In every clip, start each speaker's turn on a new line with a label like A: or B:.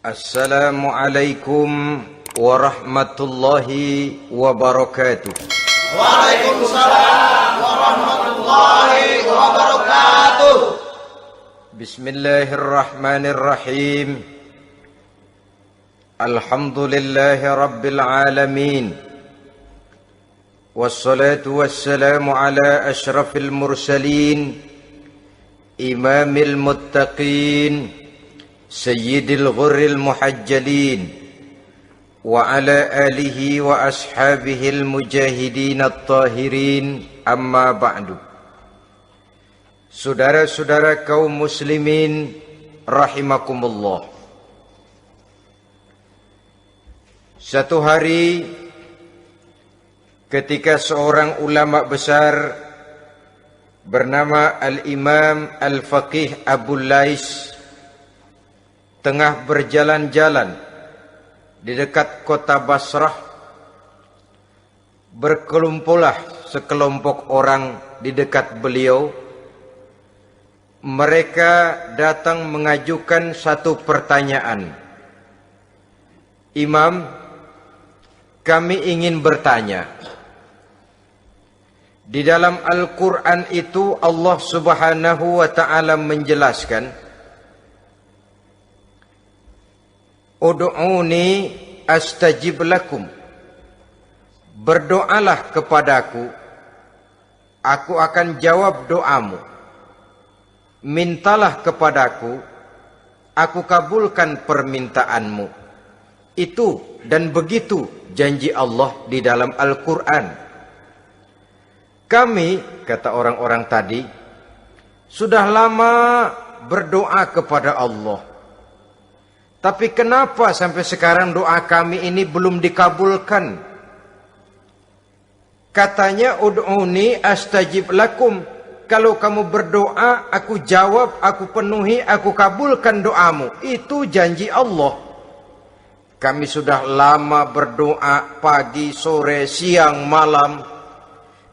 A: Assalamualaikum warahmatullahi wabarakatuh.
B: Waalaikumsalam warahmatullahi wabarakatuh.
A: Bismillahirrahmanirrahim. Alhamdulillahi rabbil alamin. Wassalatu wassalamu ala ashrafil mursalin, imamil muttaqin, sayyidil ghurril muhajjalin, wa ala alihi wa ashabihil mujahidin at-tahirin, amma ba'du. Saudara-saudara kaum muslimin rahimakumullah. Satu hari ketika seorang ulama besar bernama Al-Imam Al-Faqih Abu Lais tengah berjalan-jalan di dekat kota Basrah, berkelumpulah sekelompok orang di dekat beliau. Mereka datang mengajukan satu pertanyaan. Imam, kami ingin bertanya. Di dalam Al-Quran itu Allah Subhanahu wa ta'ala menjelaskan, Ud'uni astajib lakum. Berdoalah kepadaku, aku akan jawab doamu. Mintalah kepadaku, aku kabulkan permintaanmu. Itu dan begitu janji Allah di dalam Al-Quran. Kami, kata orang-orang tadi, sudah lama berdoa kepada Allah. Tapi kenapa sampai sekarang doa kami ini belum dikabulkan? Katanya, ud'uni astajib lakum. Kalau kamu berdoa, aku jawab, aku penuhi, aku kabulkan doamu. Itu janji Allah. Kami sudah lama berdoa pagi, sore, siang, malam.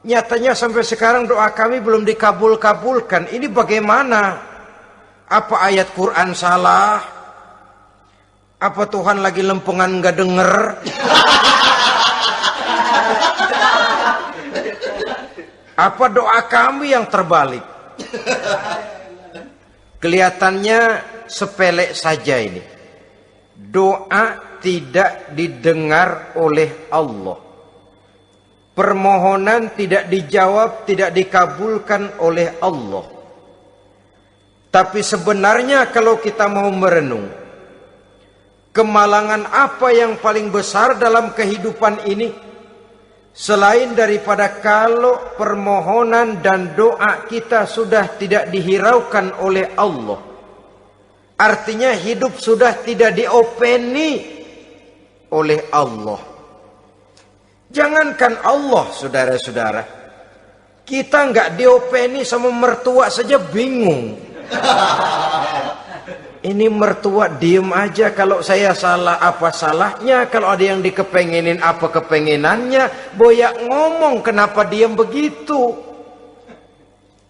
A: Nyatanya sampai sekarang doa kami belum dikabulkan. Ini bagaimana? Apa ayat Quran salah? Apa Tuhan lagi lempengan nggak denger? Apa doa kami yang terbalik? Kelihatannya sepele saja ini. Doa tidak didengar oleh Allah. Permohonan tidak dijawab, tidak dikabulkan oleh Allah. Tapi sebenarnya kalau kita mau merenung, kemalangan apa yang paling besar dalam kehidupan ini selain daripada kalau permohonan dan doa kita sudah tidak dihiraukan oleh Allah. Artinya hidup sudah tidak diopeni oleh Allah. Jangankan Allah, saudara-saudara, kita nggak diopeni sama mertua saja bingung. Ini mertua diem aja, kalau saya salah apa salahnya, kalau ada yang dikepengenin apa kepengenannya, boyak ngomong kenapa diem begitu.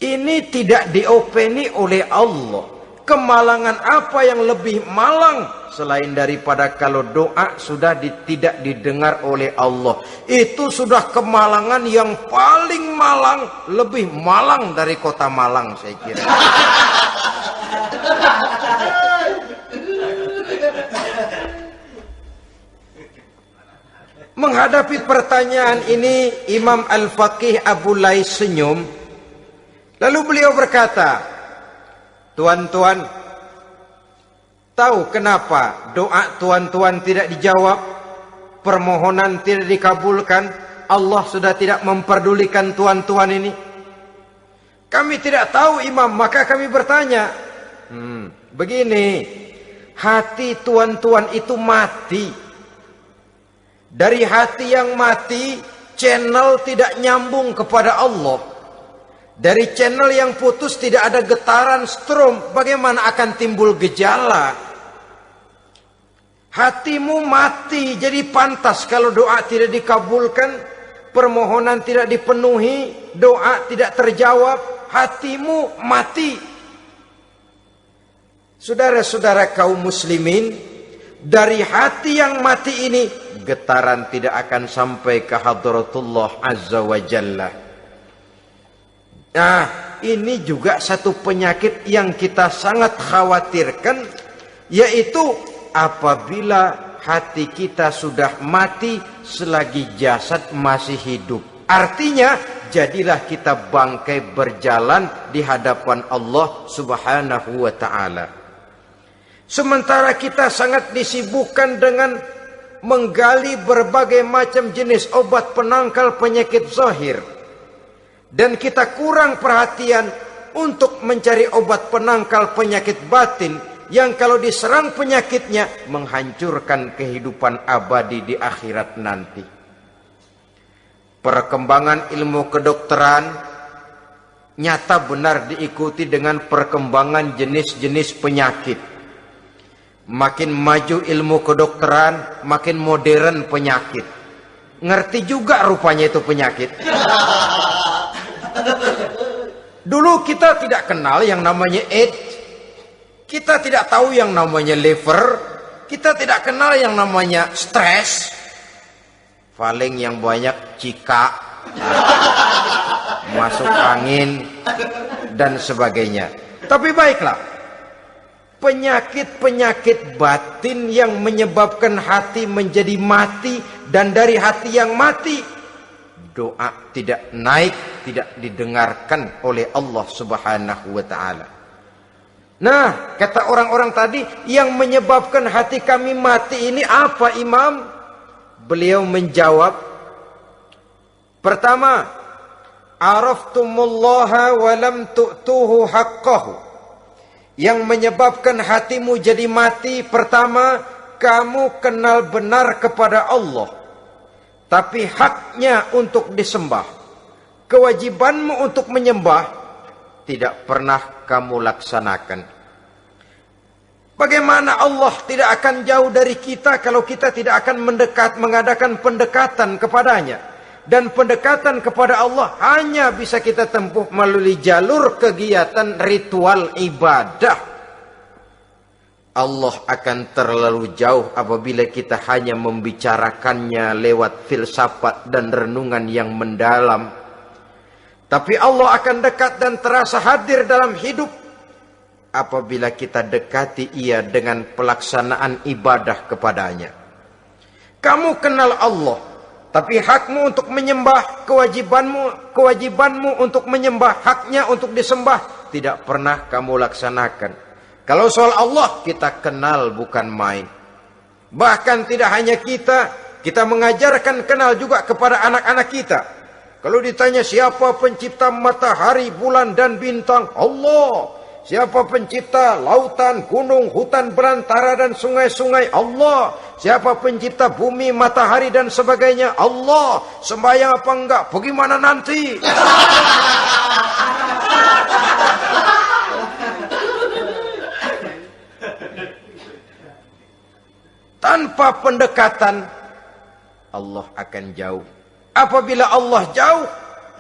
A: Ini tidak diopeni oleh Allah. Kemalangan apa yang lebih malang selain daripada kalau doa sudah tidak didengar oleh Allah. Itu sudah kemalangan yang paling malang, lebih malang dari kota Malang saya kira. Menghadapi pertanyaan ini, Imam Al-Faqih Abu Lais senyum. Lalu beliau berkata, tuan-tuan, tahu kenapa doa tuan-tuan tidak dijawab, permohonan tidak dikabulkan? Allah sudah tidak memperdulikan tuan-tuan ini. Kami tidak tahu, Imam, maka kami bertanya. Begini, hati tuan-tuan itu mati. Dari hati yang mati, channel tidak nyambung kepada Allah. Dari channel yang putus tidak ada getaran strom, bagaimana akan timbul gejala? Hatimu mati, jadi pantas kalau doa tidak dikabulkan, permohonan tidak dipenuhi, doa tidak terjawab, hatimu mati. Saudara-saudara kaum muslimin, dari hati yang mati ini, getaran tidak akan sampai ke hadratullah azza wa jalla. Nah, ini juga satu penyakit yang kita sangat khawatirkan, yaitu apabila hati kita sudah mati selagi jasad masih hidup. Artinya, jadilah kita bangkai berjalan di hadapan Allah Subhanahu wa ta'ala. Sementara kita sangat disibukkan dengan menggali berbagai macam jenis obat penangkal penyakit zahir, dan kita kurang perhatian untuk mencari obat penangkal penyakit batin yang kalau diserang penyakitnya menghancurkan kehidupan abadi di akhirat nanti. Perkembangan ilmu kedokteran nyata benar diikuti dengan perkembangan jenis-jenis penyakit. Makin maju ilmu kedokteran, makin modern penyakit. Ngerti juga rupanya itu penyakit. Dulu kita tidak kenal yang namanya AIDS. Kita tidak tahu yang namanya liver. Kita tidak kenal yang namanya stres. Paling yang banyak cika, masuk angin, dan sebagainya. Tapi baiklah, penyakit-penyakit batin yang menyebabkan hati menjadi mati, dan dari hati yang mati, doa tidak naik, tidak didengarkan oleh Allah Subhanahu wa ta'ala. Nah, kata orang-orang tadi, yang menyebabkan hati kami mati ini apa, Imam? Beliau menjawab, pertama, araftumullaha wa lam tu'tuhu haqqahu. Yang menyebabkan hatimu jadi mati, pertama, kamu kenal benar kepada Allah, tapi haknya untuk disembah, kewajibanmu untuk menyembah, tidak pernah kamu laksanakan. Bagaimana Allah tidak akan jauh dari kita kalau kita tidak akan mengadakan pendekatan kepadanya. Dan pendekatan kepada Allah hanya bisa kita tempuh melalui jalur kegiatan ritual ibadah. Allah akan terlalu jauh apabila kita hanya membicarakannya lewat filsafat dan renungan yang mendalam. Tapi Allah akan dekat dan terasa hadir dalam hidup apabila kita dekati ia dengan pelaksanaan ibadah kepadanya. Kamu kenal Allah, tapi hakmu untuk menyembah, kewajibanmu untuk menyembah, haknya untuk disembah, tidak pernah kamu laksanakan. Kalau soal Allah, kita kenal bukan main. Bahkan tidak hanya kita mengajarkan kenal juga kepada anak-anak kita. Kalau ditanya siapa pencipta matahari, bulan, dan bintang? Allah. Siapa pencipta lautan, gunung, hutan belantara, dan sungai-sungai? Allah. Siapa pencipta bumi, matahari, dan sebagainya? Allah. Sembahyang apa enggak? Bagaimana nanti? Tanpa pendekatan, Allah akan jauh. Apabila Allah jauh,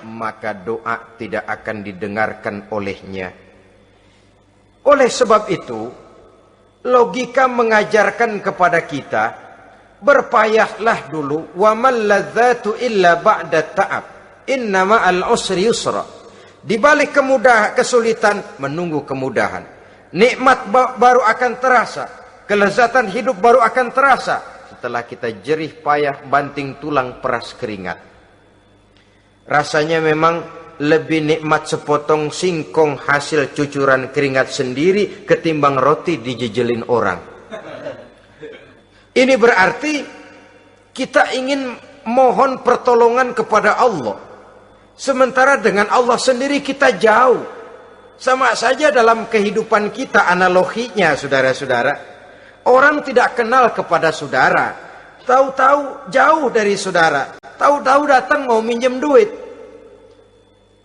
A: maka doa tidak akan didengarkan olehnya. Oleh sebab itu, logika mengajarkan kepada kita, berpayahlah dulu, wa mal ladzatu illa ba'da ta'ab, inna ma'al usri yusra. Di balik kesulitan menunggu kemudahan. Nikmat baru akan terasa, kelezatan hidup baru akan terasa setelah kita jerih payah banting tulang peras keringat. Rasanya memang lebih nikmat sepotong singkong hasil cucuran keringat sendiri ketimbang roti dijejelin orang. Ini berarti kita ingin mohon pertolongan kepada Allah, sementara dengan Allah sendiri kita jauh. Sama saja dalam kehidupan kita analoginya, saudara-saudara. Orang tidak kenal kepada saudara, tahu-tahu jauh dari saudara, tahu-tahu datang mau minjem duit.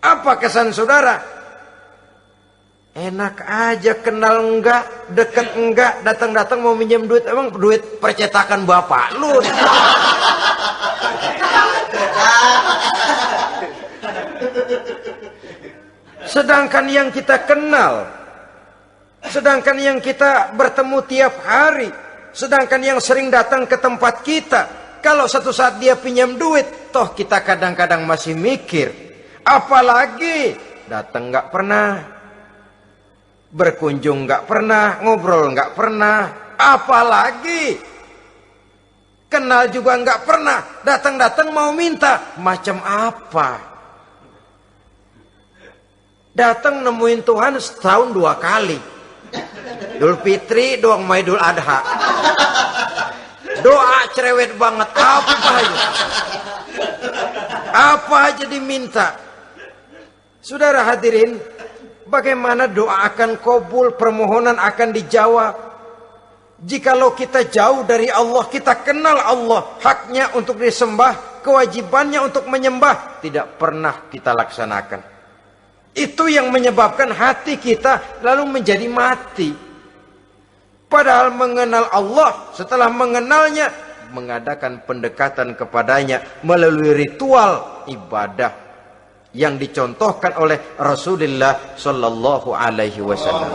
A: Apa kesan saudara? Enak aja, kenal enggak, dekat enggak, datang-datang mau minjem duit. Emang duit percetakan bapak lu? Sedangkan yang kita kenal, sedangkan yang kita bertemu tiap hari, Sedangkan yang sering datang ke tempat kita, kalau satu saat dia pinjam duit, toh kita kadang-kadang masih mikir. Apalagi datang nggak pernah, berkunjung nggak pernah, ngobrol nggak pernah, apalagi kenal juga nggak pernah, datang-datang mau minta, macam apa? Datang nemuin Tuhan setahun 2 kali, Idul Fitri, doang sama Idul Adha. Doa cerewet banget, apa aja diminta. Saudara hadirin, bagaimana doa akan kabul, permohonan akan dijawab? Jikalau kita jauh dari Allah, kita kenal Allah, haknya untuk disembah, kewajibannya untuk menyembah, tidak pernah kita laksanakan. Itu yang menyebabkan hati kita lalu menjadi mati. Padahal mengenal Allah, setelah mengenalnya, mengadakan pendekatan kepadanya melalui ritual ibadah yang dicontohkan oleh Rasulullah Sallallahu Alaihi Wasallam.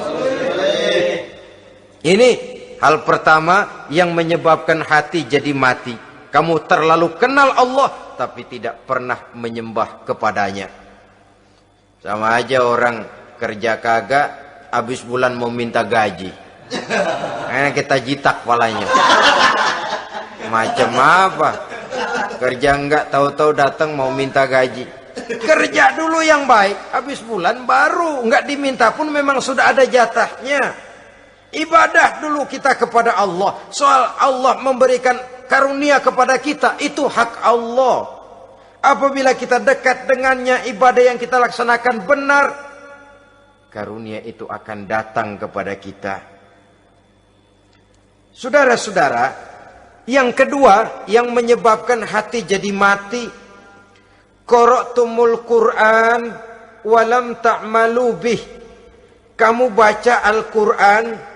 A: Ini hal pertama yang menyebabkan hati jadi mati. Kamu terlalu kenal Allah tapi tidak pernah menyembah kepadanya. Sama aja orang kerja kagak, habis bulan mau minta gaji. Karena kita jitak kepalanya. Macam apa? Kerja enggak, tahu-tahu datang mau minta gaji. Kerja dulu yang baik, habis bulan baru enggak diminta pun memang sudah ada jatahnya. Ibadah dulu kita kepada Allah. Soal Allah memberikan karunia kepada kita, itu hak Allah. Apabila kita dekat dengannya, ibadah yang kita laksanakan benar, karunia itu akan datang kepada kita. Saudara-saudara, yang kedua yang menyebabkan hati jadi mati, qara'tumul Qur'an walam ta'malu bih. Kamu baca Al-Quran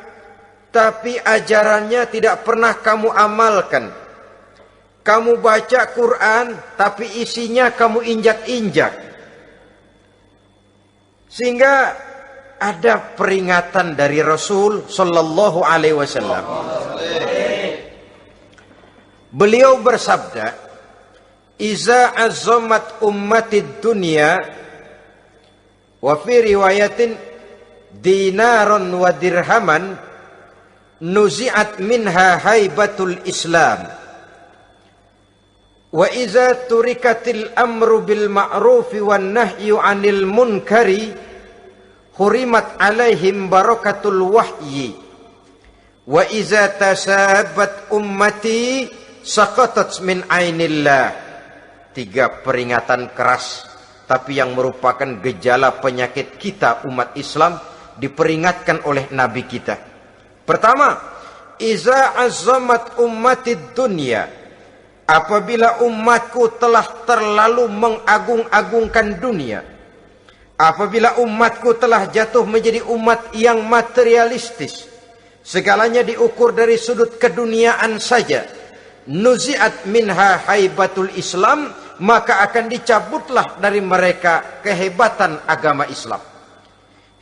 A: tapi ajarannya tidak pernah kamu amalkan. Kamu baca Quran tapi isinya kamu injak-injak. Sehingga ada peringatan dari Rasul Sallallahu Alaihi Wasallam. Beliau bersabda, "Iza azzamat ummatid dunya wa fi riwayatin dinaron wa dirhaman nuzi'at minha haibatul Islam. Wa iza turikatil amru bil ma'rufi wan nahyu 'anil munkari hurimat 'alaihim barakatul wahyi. Wa iza tasabat ummati saqatat min 'ainillah." 3 peringatan keras tapi yang merupakan gejala penyakit kita umat Islam diperingatkan oleh Nabi kita. Pertama, iza azzamat ummatid dunya. Apabila umatku telah terlalu mengagung-agungkan dunia, apabila umatku telah jatuh menjadi umat yang materialistis, segalanya diukur dari sudut keduniaan saja, nuzi'at minha haibatul Islam, maka akan dicabutlah dari mereka kehebatan agama Islam.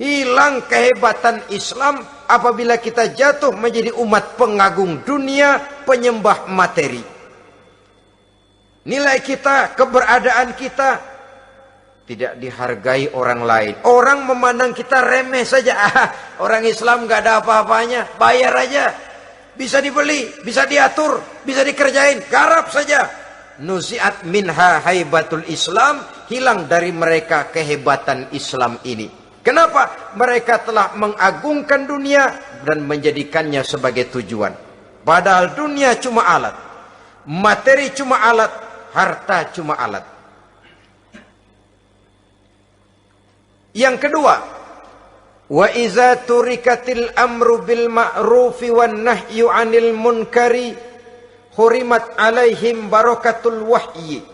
A: Hilang kehebatan Islam apabila kita jatuh menjadi umat pengagung dunia, penyembah materi. Nilai kita, keberadaan kita tidak dihargai orang lain. Orang memandang kita remeh saja. Orang Islam gak ada apa-apanya, bayar aja. Bisa dibeli, bisa diatur, bisa dikerjain, garap saja. Nuzi'at minha haibatul Islam, hilang dari mereka kehebatan Islam ini. Kenapa? Mereka telah mengagungkan dunia dan menjadikannya sebagai tujuan. Padahal dunia cuma alat, materi cuma alat, harta cuma alat. Yang kedua, wa iza turikatil amru bil ma'rufi wan nahyu 'anil munkari hurimat 'alaihim barakatul wahyi.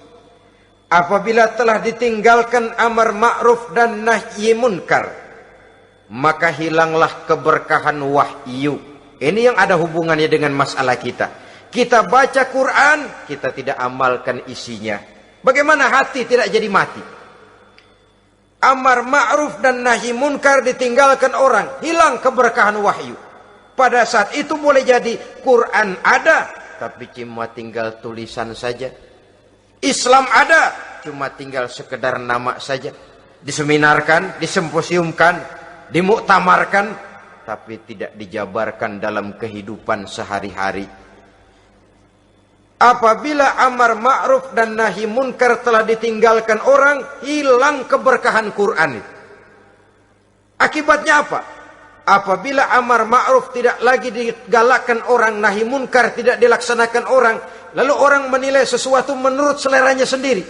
A: Apabila telah ditinggalkan amar ma'ruf dan nahi munkar, maka hilanglah keberkahan wahyu. Ini yang ada hubungannya dengan masalah kita. Kita baca Quran, kita tidak amalkan isinya. Bagaimana hati tidak jadi mati? Amar ma'ruf dan nahi munkar ditinggalkan orang, hilang keberkahan wahyu. pada saat itu boleh jadi Quran ada, tapi cuma tinggal tulisan saja. Islam ada, cuma tinggal sekedar nama saja. Diseminarkan, disimposiumkan, dimuktamarkan, tapi tidak dijabarkan dalam kehidupan sehari-hari. Apabila amar ma'ruf dan nahi munkar telah ditinggalkan orang, hilang keberkahan Quran itu. Akibatnya apa? Apabila amar ma'ruf tidak lagi digalakkan orang, nahi munkar tidak dilaksanakan orang, lalu orang menilai sesuatu menurut seleranya sendiri.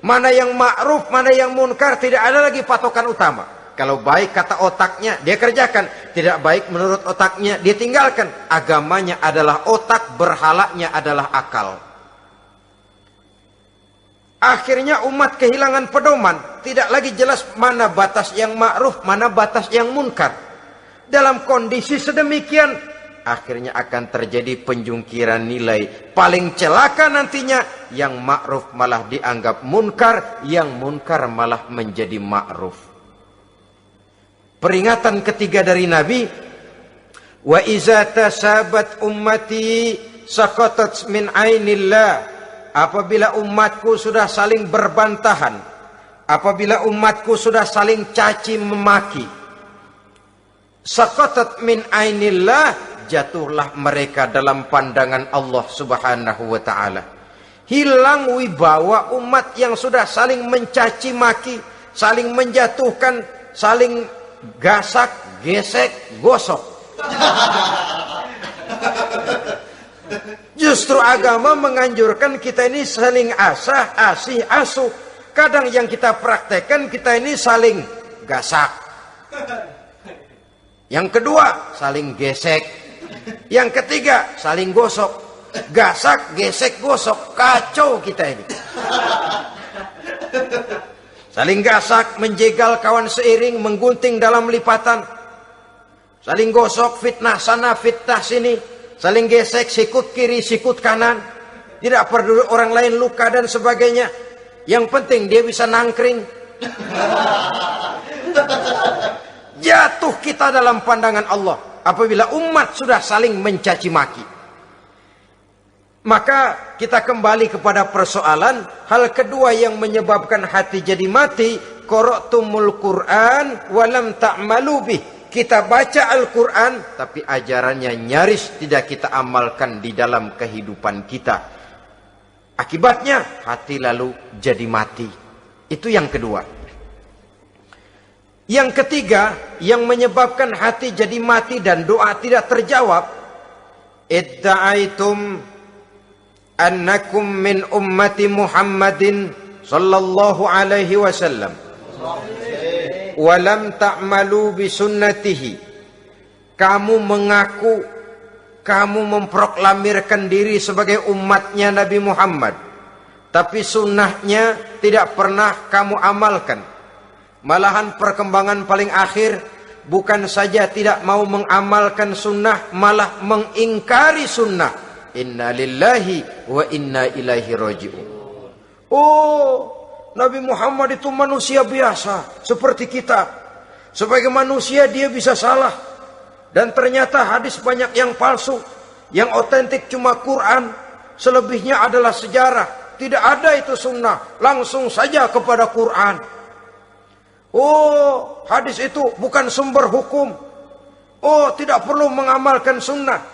A: Mana yang ma'ruf, mana yang munkar, tidak ada lagi patokan utama. Kalau baik kata otaknya, dia kerjakan. Tidak baik menurut otaknya, dia tinggalkan. Agamanya adalah otak, berhalanya adalah akal. Akhirnya umat kehilangan pedoman. Tidak lagi jelas mana batas yang ma'ruf, mana batas yang munkar. Dalam kondisi sedemikian, akhirnya akan terjadi penjungkiran nilai. Paling celaka nantinya, yang ma'ruf malah dianggap munkar, yang munkar malah menjadi ma'ruf. Peringatan ketiga dari Nabi, wa iza tasabat ummati saqatat min ainillah. Apabila umatku sudah saling berbantahan, apabila umatku sudah saling caci memaki, saqatat min ainillah, jatuhlah mereka dalam pandangan Allah Subhanahu wa taala. Hilang wibawa umat yang sudah saling mencaci maki, saling menjatuhkan, saling gasak, gesek, gosok. Justru agama menganjurkan kita ini saling asah, asih, asuh. Kadang yang kita praktekkan, kita ini saling gasak. Yang kedua, saling gesek. Yang ketiga, saling gosok. Gasak, gesek, gosok. Kacau kita ini. Saling gasak, menjegal kawan seiring, menggunting dalam lipatan. Saling gosok, fitnah sana, fitnah sini. Saling gesek, sikut kiri, sikut kanan. Tidak peduli orang lain luka dan sebagainya. Yang penting dia bisa nangkring. Jatuh kita dalam pandangan Allah apabila umat sudah saling mencaci maki. Maka kita kembali kepada persoalan, hal kedua yang menyebabkan hati jadi mati, qara'tumul Qur'an walam ta'malu bih. Kita baca Al-Quran, tapi ajarannya nyaris tidak kita amalkan di dalam kehidupan kita. Akibatnya, hati lalu jadi mati. Itu yang kedua. Yang ketiga, yang menyebabkan hati jadi mati dan doa tidak terjawab, idda'aitum annakum min ummati Muhammadin sallallahu alaihi wasallam walam ta'malu bisunnatihi. Kamu mengaku, kamu memproklamirkan diri sebagai umatnya Nabi Muhammad, tapi sunnahnya tidak pernah kamu amalkan. Malahan perkembangan paling akhir, bukan saja tidak mau mengamalkan sunnah, malah mengingkari sunnah. Inna lillahi wa inna ilaihi raji'un. Oh, Nabi Muhammad itu manusia biasa seperti kita. Sebagai manusia dia bisa salah. Dan ternyata hadis banyak yang palsu. Yang otentik cuma Quran. Selebihnya adalah sejarah. Tidak ada itu sunnah. Langsung saja kepada Quran. Oh, hadis itu bukan sumber hukum. Oh, tidak perlu mengamalkan sunnah.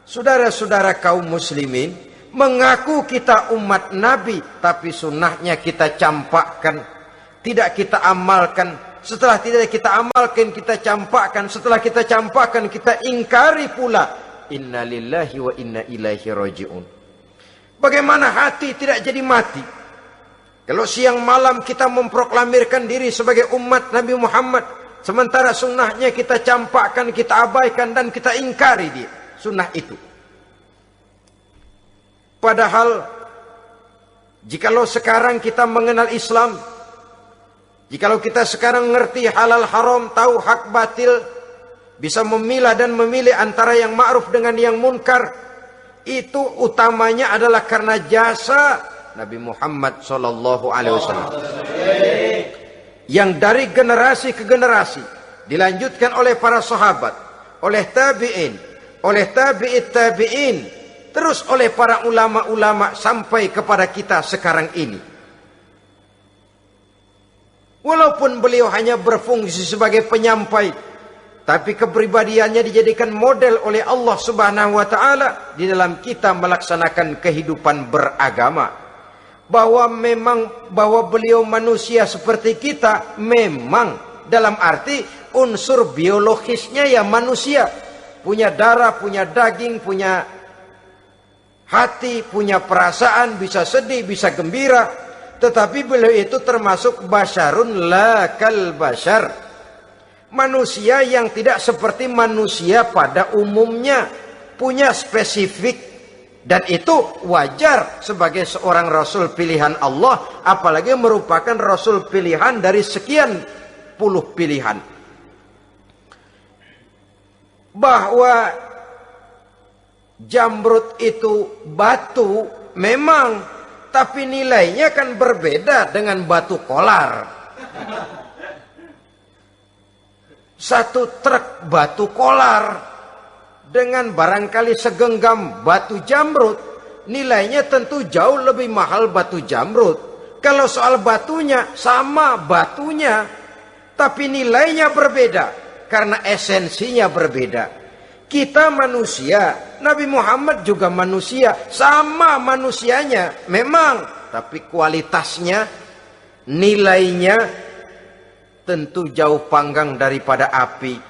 A: Saudara-saudara kaum muslimin, mengaku kita umat Nabi, tapi sunnahnya kita campakkan, tidak kita amalkan. Setelah tidak kita amalkan, kita campakkan. Setelah kita campakkan, kita ingkari pula. Inna lillahi wa inna ilaihi raji'un. Bagaimana hati tidak jadi mati? Kalau siang malam kita memproklamirkan diri sebagai umat Nabi Muhammad, sementara sunnahnya kita campakkan, kita abaikan, dan kita ingkari dia. Sunnah itu. Padahal jikalau sekarang kita mengenal Islam, jikalau kita sekarang ngerti halal haram, tahu hak batil, bisa memilah dan memilih antara yang ma'ruf dengan yang munkar, itu utamanya adalah karena jasa Nabi Muhammad SAW, yang dari generasi ke generasi dilanjutkan oleh para sahabat, oleh tabi'in, oleh tabi'in, terus oleh para ulama-ulama sampai kepada kita sekarang ini. Walaupun beliau hanya berfungsi sebagai penyampai, tapi kepribadiannya dijadikan model oleh Allah Subhanahu wa taala di dalam kita melaksanakan kehidupan beragama. Bahwa beliau manusia seperti kita, memang dalam arti unsur biologisnya ya manusia, punya darah, punya daging, punya hati, punya perasaan, bisa sedih, bisa gembira. Tetapi beliau itu termasuk basyarun la kal basyar, manusia yang tidak seperti manusia pada umumnya, punya spesifik. Dan itu wajar sebagai seorang Rasul pilihan Allah, apalagi merupakan Rasul pilihan dari sekian puluh pilihan. Bahwa jamrud itu batu memang, tapi nilainya kan berbeda dengan batu kolar. Satu truk batu kolar dengan barangkali segenggam batu jamrud, nilainya tentu jauh lebih mahal batu jamrud. Kalau soal batunya, sama batunya, tapi nilainya berbeda karena esensinya berbeda. Kita manusia, Nabi Muhammad juga manusia, sama manusianya memang, tapi kualitasnya, nilainya tentu jauh panggang daripada api.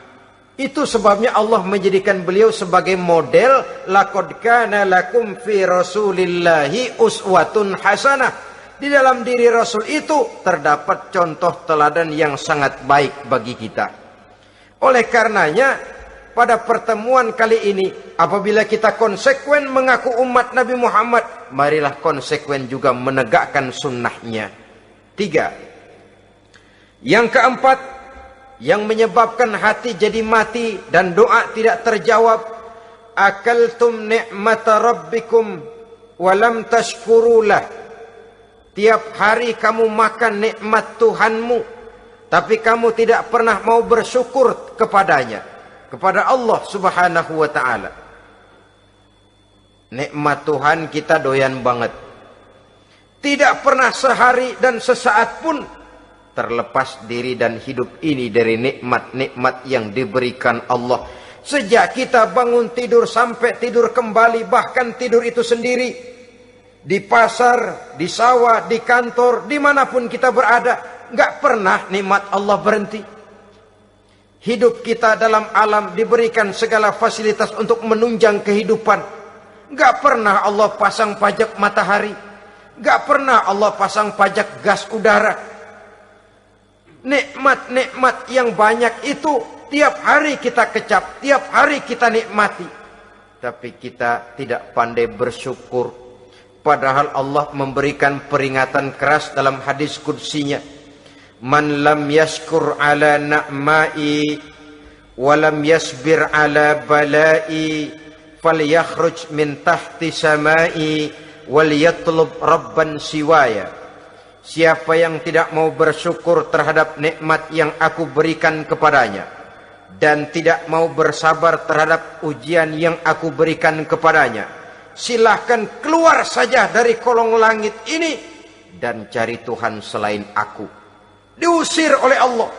A: Itu sebabnya Allah menjadikan beliau sebagai model. Laqad kana lakum fi rasulillahi uswatun hasanah. Di dalam diri Rasul itu terdapat contoh teladan yang sangat baik bagi kita. Oleh karenanya, pada pertemuan kali ini, apabila kita konsekuen mengaku umat Nabi Muhammad, marilah konsekuen juga menegakkan sunnahnya. 3. Yang keempat, yang menyebabkan hati jadi mati dan doa tidak terjawab, akaltum ni'mata rabbikum walam tashkurulah. Tiap hari kamu makan nikmat Tuhanmu, tapi kamu tidak pernah mau bersyukur kepadanya, kepada Allah Subhanahu wa ta'ala. Nikmat Tuhan kita doyan banget, tidak pernah sehari dan sesaat pun terlepas diri dan hidup ini dari nikmat-nikmat yang diberikan Allah. Sejak kita bangun tidur sampai tidur kembali, bahkan tidur itu sendiri, di pasar, di sawah, di kantor, dimanapun kita berada, nggak pernah nikmat Allah berhenti. Hidup kita dalam alam diberikan segala fasilitas untuk menunjang kehidupan. Nggak pernah Allah pasang pajak matahari, nggak pernah Allah pasang pajak gas udara. Nikmat-nikmat yang banyak itu tiap hari kita kecap, tiap hari kita nikmati. Tapi kita tidak pandai bersyukur. Padahal Allah memberikan peringatan keras dalam hadis qudsinya. Man lam yashkur ala na'mai wa lam yasbir ala balai falyakhruj min tahti samai wal yatlub rabban siwaya. Siapa yang tidak mau bersyukur terhadap nikmat yang aku berikan kepadanya dan tidak mau bersabar terhadap ujian yang aku berikan kepadanya, silahkan keluar saja dari kolong langit ini dan cari Tuhan selain aku. Diusir oleh Allah.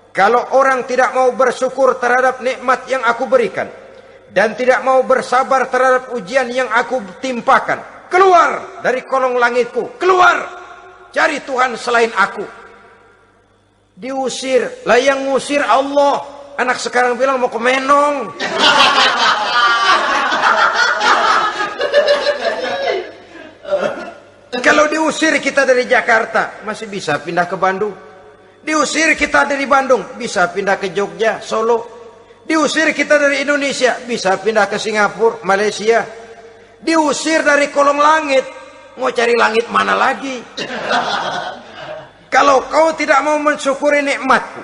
A: Kalau orang tidak mau bersyukur terhadap nikmat yang aku berikan dan tidak mau bersabar terhadap ujian yang aku timpakan, keluar dari kolong langitku, keluar, cari Tuhan selain aku. Diusir. Lah yang ngusir Allah. Anak sekarang bilang mau ke Menong. Kalau diusir kita dari Jakarta, masih bisa pindah ke Bandung. Diusir kita dari Bandung, bisa pindah ke Jogja, Solo. Diusir kita dari Indonesia, bisa pindah ke Singapura, Malaysia. Diusir dari kolong langit, mau cari langit mana lagi? Kalau kau tidak mau mensyukuri nikmatku,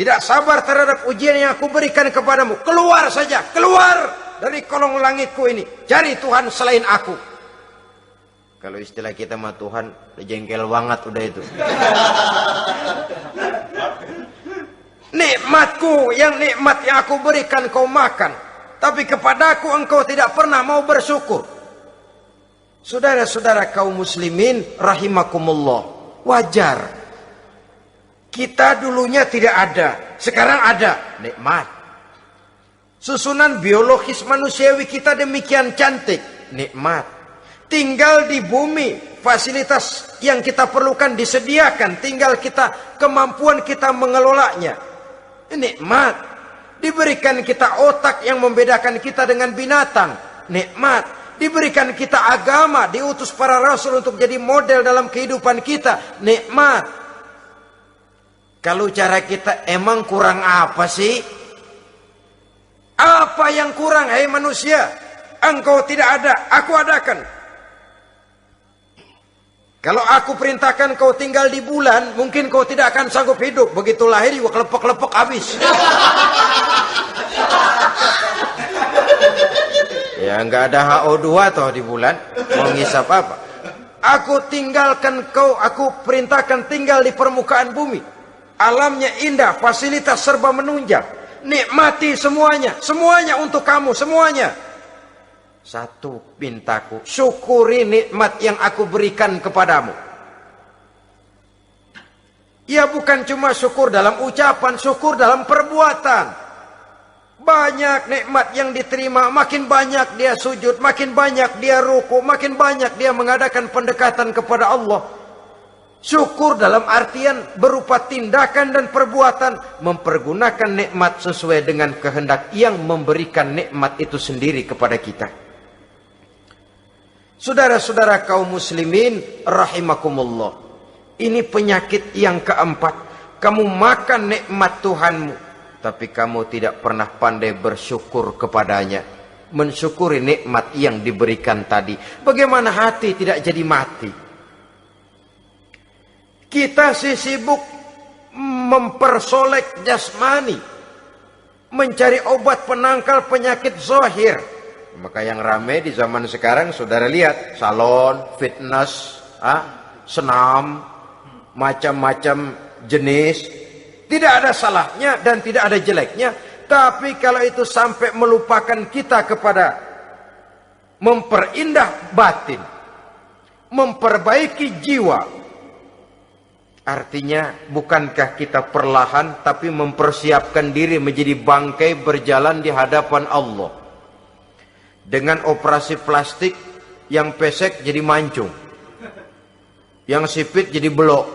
A: tidak sabar terhadap ujian yang aku berikan kepadamu, keluar saja, keluar dari kolong langitku ini, cari Tuhan selain aku. Kalau istilah kita mah Tuhan jengkel banget udah itu. Nikmatku, yang nikmat yang aku berikan kau makan, tapi kepadaku engkau tidak pernah mau bersyukur. Saudara-saudara kaum muslimin rahimakumullah, wajar. Kita dulunya tidak ada, sekarang ada, nikmat. Susunan biologis manusiawi kita demikian cantik, nikmat. Tinggal di bumi, fasilitas yang kita perlukan disediakan, tinggal kemampuan kita mengelolanya. Nikmat. Diberikan kita otak yang membedakan kita dengan binatang, nikmat. Diberikan kita agama, diutus para rasul untuk jadi model dalam kehidupan kita, nikmat. Kalau cara kita emang kurang apa sih? Apa yang kurang, hai manusia? Engkau tidak ada, aku adakan. Kalau aku perintahkan kau tinggal di bulan, mungkin kau tidak akan sanggup hidup. Begitu lahir juga kelepek-kelepek habis. Ya nggak ada HO2 toh di bulan. Mau ngisap apa? Aku tinggalkan kau, aku perintahkan tinggal di permukaan bumi. Alamnya indah, fasilitas serba menunjang. Nikmati semuanya, semuanya untuk kamu, semuanya. Satu pintaku, syukuri nikmat yang aku berikan kepadamu. Ya bukan cuma syukur dalam ucapan, syukur dalam perbuatan. Banyak nikmat yang diterima, makin banyak dia sujud, makin banyak dia ruku, makin banyak dia mengadakan pendekatan kepada Allah. Syukur dalam artian berupa tindakan dan perbuatan, mempergunakan nikmat sesuai dengan kehendak yang memberikan nikmat itu sendiri kepada kita. Saudara-saudara kaum muslimin rahimakumullah, ini penyakit yang keempat. Kamu makan nikmat Tuhanmu, tapi kamu tidak pernah pandai bersyukur kepadanya, mensyukuri nikmat yang diberikan tadi. Bagaimana hati tidak jadi mati? Kita sibuk mempersolek jasmani, mencari obat penangkal penyakit zahir. Maka yang ramai di zaman sekarang, saudara lihat, salon, fitness, senam, macam-macam jenis. Tidak ada salahnya dan tidak ada jeleknya. Tapi kalau itu sampai melupakan kita kepada memperindah batin, memperbaiki jiwa, artinya bukankah kita perlahan tapi mempersiapkan diri menjadi bangkai berjalan di hadapan Allah. Dengan operasi plastik, yang pesek jadi mancung, yang sipit jadi belok,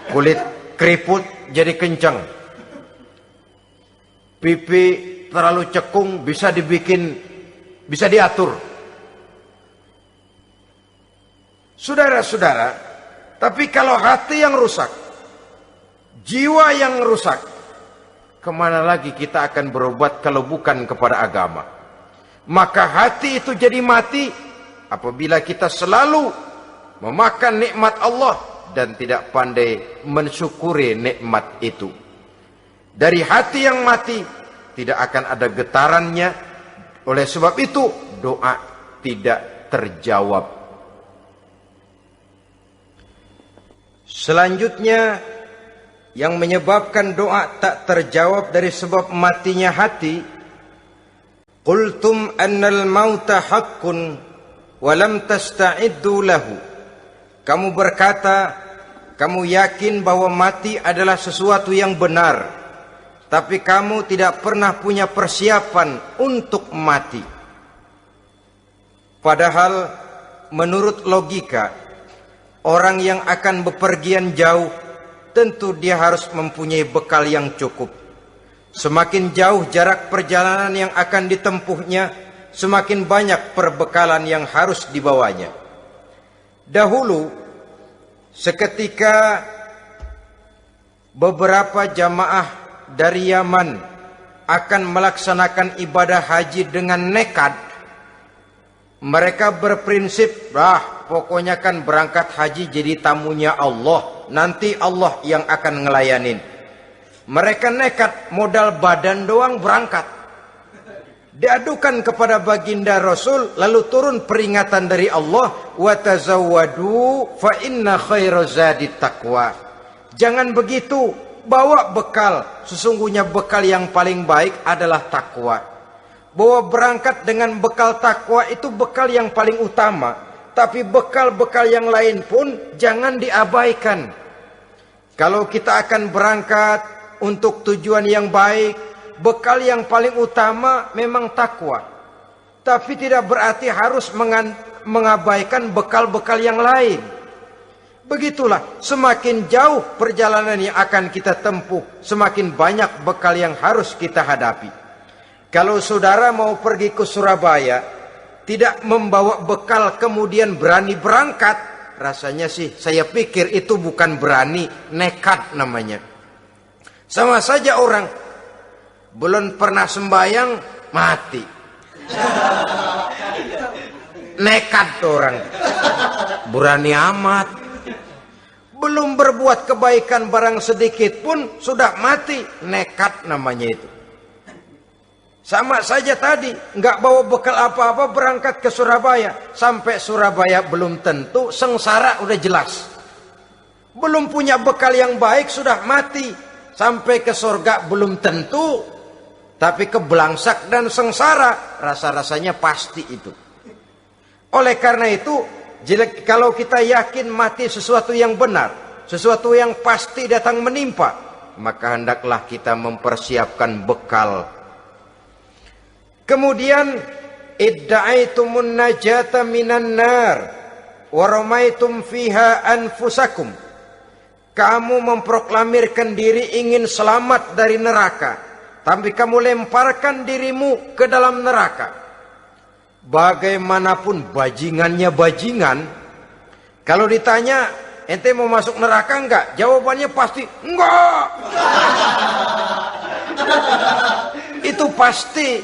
A: kulit keriput jadi kencang, pipi terlalu cekung bisa diatur. Saudara-saudara, tapi kalau hati yang rusak, jiwa yang rusak, kemana lagi kita akan berobat kalau bukan kepada agama? Maka hati itu jadi mati apabila kita selalu memakan nikmat Allah dan tidak pandai mensyukuri nikmat itu. Dari hati yang mati tidak akan ada getarannya. Oleh sebab itu doa tidak terjawab. Selanjutnya, yang menyebabkan doa tak terjawab dari sebab matinya hati, qultum annal mauta haqqun wa lam tasta'iddu lahu. Kamu berkata, kamu yakin bahwa mati adalah sesuatu yang benar, tapi kamu tidak pernah punya persiapan untuk mati. Padahal menurut logika, orang yang akan bepergian jauh tentu dia harus mempunyai bekal yang cukup. Semakin jauh jarak perjalanan yang akan ditempuhnya, semakin banyak perbekalan yang harus dibawanya. Dahulu, seketika beberapa jamaah dari Yaman akan melaksanakan ibadah haji dengan nekat, mereka berprinsip, pokoknya kan berangkat haji jadi tamunya Allah, nanti Allah yang akan ngelayanin. Mereka nekat, modal badan doang berangkat. Diadukan kepada baginda Rasul, lalu turun peringatan dari Allah, wa tazawwadu fa inna khairaz zadi taqwa. Jangan begitu, bawa bekal. Sesungguhnya bekal yang paling baik adalah takwa. Bahwa berangkat dengan bekal takwa itu bekal yang paling utama. Tapi bekal-bekal yang lain pun jangan diabaikan. Kalau kita akan berangkat untuk tujuan yang baik, bekal yang paling utama memang takwa. Tapi tidak berarti harus mengabaikan bekal-bekal yang lain. Begitulah, semakin jauh perjalanan yang akan kita tempuh, semakin banyak bekal yang harus kita hadapi. Kalau saudara mau pergi ke Surabaya, tidak membawa bekal kemudian berani berangkat, rasanya sih saya pikir itu bukan berani, nekat namanya. Sama saja orang belum pernah sembahyang mati. Nekat orang. Berani amat. Belum berbuat kebaikan barang sedikit pun sudah mati. Nekat namanya itu. Sama saja tadi, nggak bawa bekal apa-apa berangkat ke Surabaya. Sampai Surabaya belum tentu, sengsara udah jelas. Belum punya bekal yang baik sudah mati. Sampai ke surga belum tentu. Tapi kebelangsak dan sengsara, rasa-rasanya pasti itu. Oleh karena itu, kalau kita yakin mati sesuatu yang benar, sesuatu yang pasti datang menimpa, maka hendaklah kita mempersiapkan bekal. Kemudian, idda'aitumun najata minan nar, wa ramaitum fiha anfusakum. Kamu memproklamirkan diri ingin selamat dari neraka, tapi kamu lemparkan dirimu ke dalam neraka. Bagaimanapun bajingannya bajingan, kalau ditanya ente mau masuk neraka enggak, jawabannya pasti enggak. Itu pasti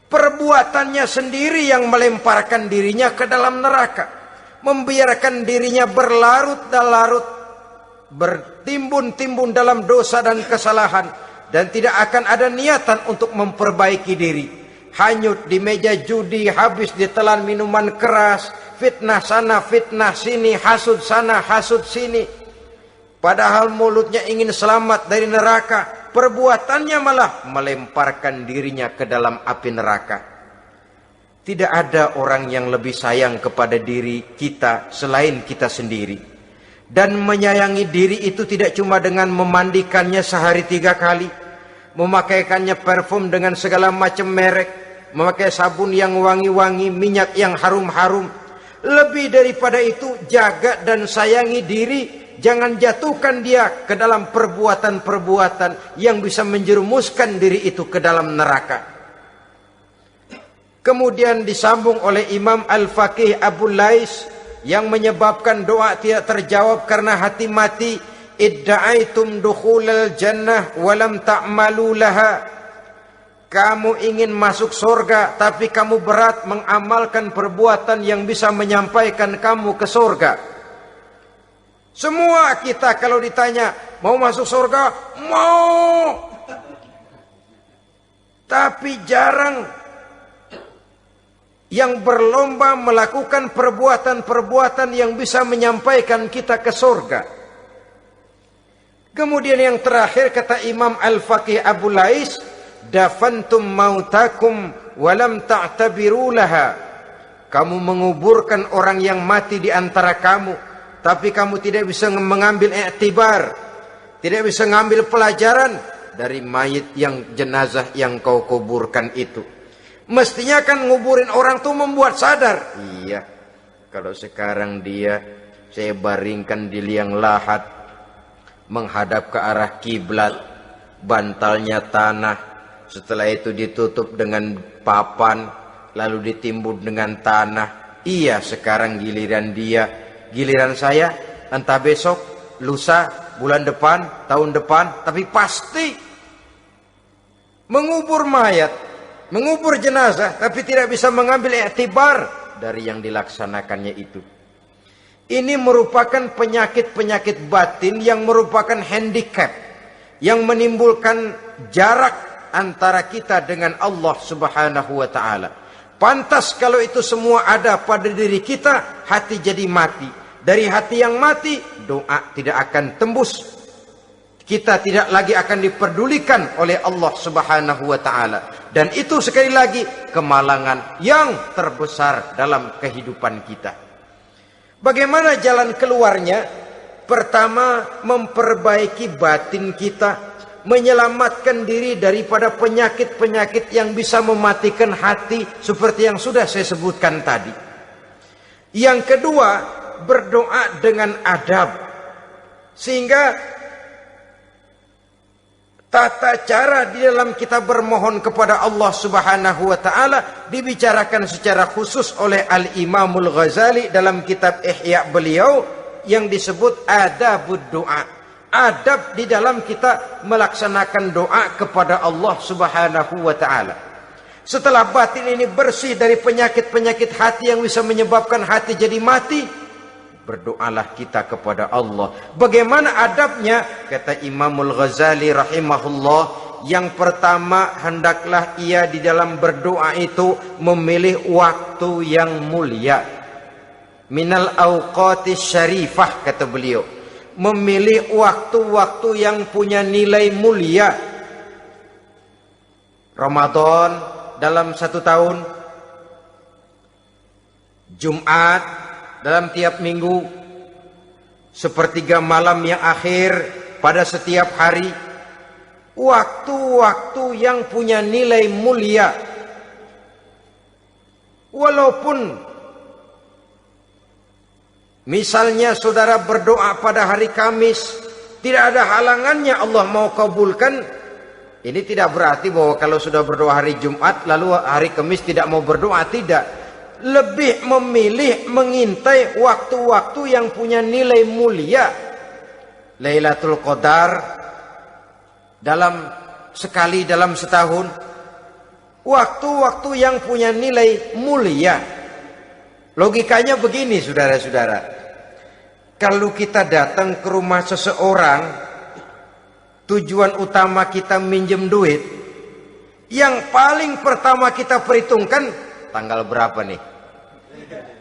A: perbuatannya sendiri yang melemparkan dirinya ke dalam neraka, membiarkan dirinya berlarut-larut, bertimbun-timbun dalam dosa dan kesalahan, dan tidak akan ada niatan untuk memperbaiki diri. Hanyut di meja judi, habis ditelan minuman keras, fitnah sana, fitnah sini, hasud sana, hasud sini. Padahal mulutnya ingin selamat dari neraka, perbuatannya malah melemparkan dirinya ke dalam api neraka. Tidak ada orang yang lebih sayang kepada diri kita selain kita sendiri. Dan menyayangi diri itu tidak cuma dengan memandikannya sehari 3 kali, memakaikannya parfum dengan segala macam merek, memakai sabun yang wangi-wangi, minyak yang harum-harum. Lebih daripada itu, jaga dan sayangi diri. Jangan jatuhkan dia ke dalam perbuatan-perbuatan yang bisa menjerumuskan diri itu ke dalam neraka. Kemudian disambung oleh Imam Al-Faqih Abu Lais yang menyebabkan doa tidak terjawab karena hati mati. Idda'aitum dukhulal jannah walam ta'malu laha. Kamu ingin masuk surga, tapi kamu berat mengamalkan perbuatan yang bisa menyampaikan kamu ke surga. Semua kita kalau ditanya, mau masuk surga? Mau. Tapi jarang yang berlomba melakukan perbuatan-perbuatan yang bisa menyampaikan kita ke surga. Kemudian yang terakhir kata Imam Al-Faqih Abu Lais, dafantum mautakum walam ta'tabiru laha. Kamu menguburkan orang yang mati di antara kamu, tapi kamu tidak bisa mengambil iktibar, tidak bisa mengambil pelajaran dari mayit yang jenazah yang kau kuburkan itu. Mestinya kan nguburin orang tuh membuat sadar. Iya, kalau sekarang dia saya baringkan di liang lahat, menghadap ke arah kiblat, bantalnya tanah, setelah itu ditutup dengan papan, lalu ditimbun dengan tanah. Iya, sekarang giliran dia, giliran saya, entah besok, lusa, bulan depan, tahun depan, tapi pasti mengubur mayat, mengubur jenazah, tapi tidak bisa mengambil iktibar dari yang dilaksanakannya itu. Ini merupakan penyakit-penyakit batin yang merupakan handicap, yang menimbulkan jarak antara kita dengan Allah Subhanahu wa ta'ala. Pantas kalau itu semua ada pada diri kita, hati jadi mati. Dari hati yang mati, doa tidak akan tembus. Kita tidak lagi akan diperdulikan oleh Allah Subhanahu wa taala. Dan itu sekali lagi kemalangan yang terbesar dalam kehidupan kita. Bagaimana jalan keluarnya? Pertama, memperbaiki batin kita, menyelamatkan diri daripada penyakit-penyakit yang bisa mematikan hati seperti yang sudah saya sebutkan tadi. Yang kedua, berdoa dengan adab. Sehingga tata cara di dalam kita bermohon kepada Allah Subhanahu wa taala dibicarakan secara khusus oleh Al-Imamul Ghazali dalam kitab Ihya beliau yang disebut adabud doa. Adab di dalam kita melaksanakan doa kepada Allah Subhanahu wa taala. Setelah batin ini bersih dari penyakit-penyakit hati yang bisa menyebabkan hati jadi mati, berdoalah kita kepada Allah. Bagaimana adabnya? Kata Imamul Ghazali rahimahullah, yang pertama hendaklah ia di dalam berdoa itu memilih waktu yang mulia. Minal awqatis syarifah, kata beliau. Memilih waktu-waktu yang punya nilai mulia. Ramadan dalam 1 tahun, Jumat dalam tiap minggu, sepertiga malam yang akhir pada setiap hari. Waktu-waktu yang punya nilai mulia. Walaupun misalnya saudara berdoa pada hari Kamis, tidak ada halangannya Allah mau kabulkan. Ini tidak berarti bahwa kalau sudah berdoa hari Jumat lalu hari Kamis tidak mau berdoa, tidak. Lebih memilih mengintai waktu-waktu yang punya nilai mulia. Lailatul Qadar sekali dalam setahun. Waktu-waktu yang punya nilai mulia. Logikanya begini, saudara-saudara. Kalau kita datang ke rumah seseorang, tujuan utama kita minjem duit, yang paling pertama kita perhitungkan tanggal berapa nih?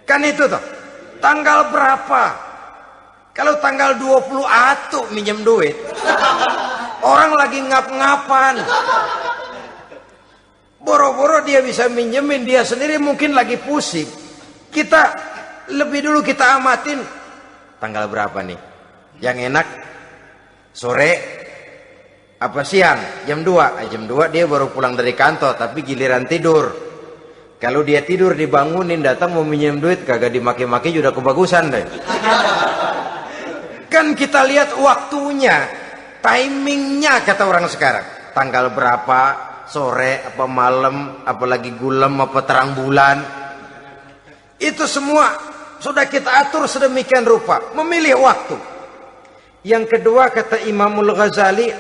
A: Kan itu toh, tanggal berapa? Kalau tanggal 20 atuh minjem duit, orang lagi ngap-ngapan. Boro-boro dia bisa minjemin, dia sendiri mungkin lagi pusing. Kita lebih dulu kita amatin tanggal berapa nih? Yang enak sore apa siang? Jam 2. Jam 2 dia baru pulang dari kantor, tapi giliran tidur. Kalau dia tidur dibangunin datang mau minjem duit, kagak dimaki-maki juga kebagusan deh. Kan kita lihat waktunya, timingnya kata orang sekarang. Tanggal berapa, sore apa malam, apalagi gulem apa terang bulan. Itu semua sudah kita atur sedemikian rupa, memilih waktu. Yang kedua kata Imamul Ghazali,